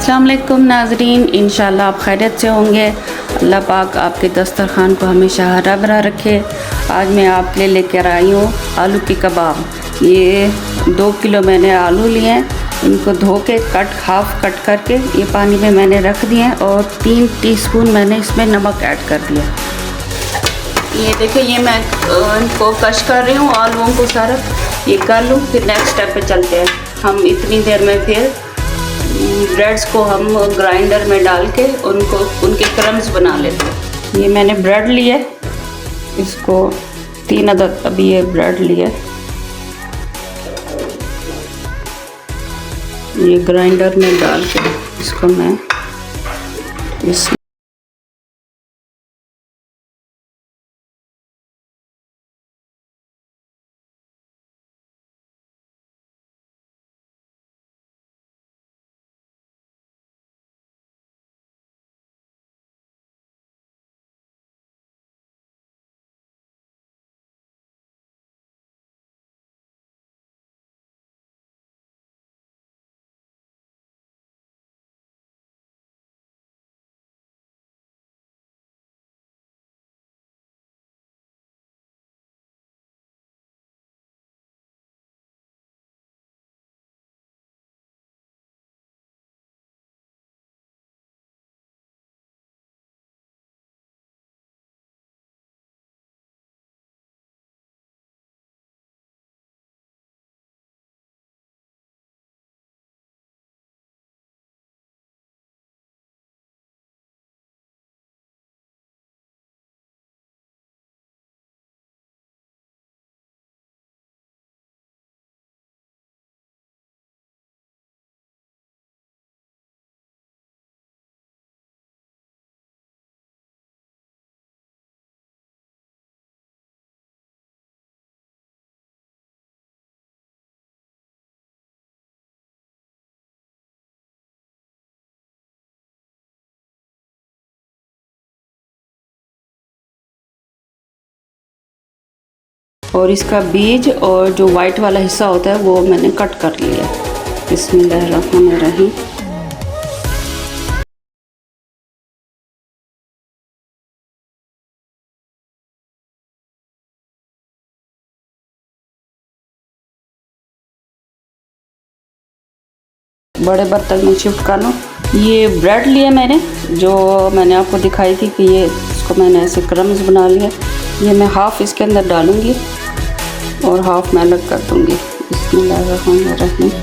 अस्सलाम वालेकुम नाज़रीन, इंशाल्लाह आप खैरियत से होंगे। अल्लाह पाक आपके दस्तरखान को हमेशा हरा भरा रखे। आज मैं आप लेकर आई हूँ आलू के कबाब। ये 2 किलो मैंने आलू लिए हैं, इनको धो के हाफ कट करके ये पानी में मैंने रख दिए हैं और 3 टीस्पून मैंने इसमें नमक ऐड कर दिया। ये देखिए, ये मैं इनको कश कर रही हूँ आलूओं को सारा ये कर लूँ, फिर नेक्स्ट स्टेप पे चलते हैं। हम इतनी देर में फिर ब्रेड्स को हम ग्राइंडर में डाल के उनके क्रम्स बना लेते हैं। ये मैंने ब्रेड लिया, इसको 3 अदद अभी ये ब्रेड लिया, ये ग्राइंडर में डाल के इसको मैं और इसका बीज और जो वाइट वाला हिस्सा होता है वो मैंने कट कर लिया। बिस्मिल्लाहिर्रहमानिर्रहीम। बड़े बर्तन में शिफ्ट कर लो। ये ब्रेड लिए मैंने, जो मैंने आपको दिखाई थी कि ये इसको मैंने ऐसे क्रम्स बना लिए। ये मैं हाफ़ इसके अंदर डालूँगी और हाफ़ मैं अलग कर दूँगी। बिस्मिल्लाहिर्रहमानिर्रहीम।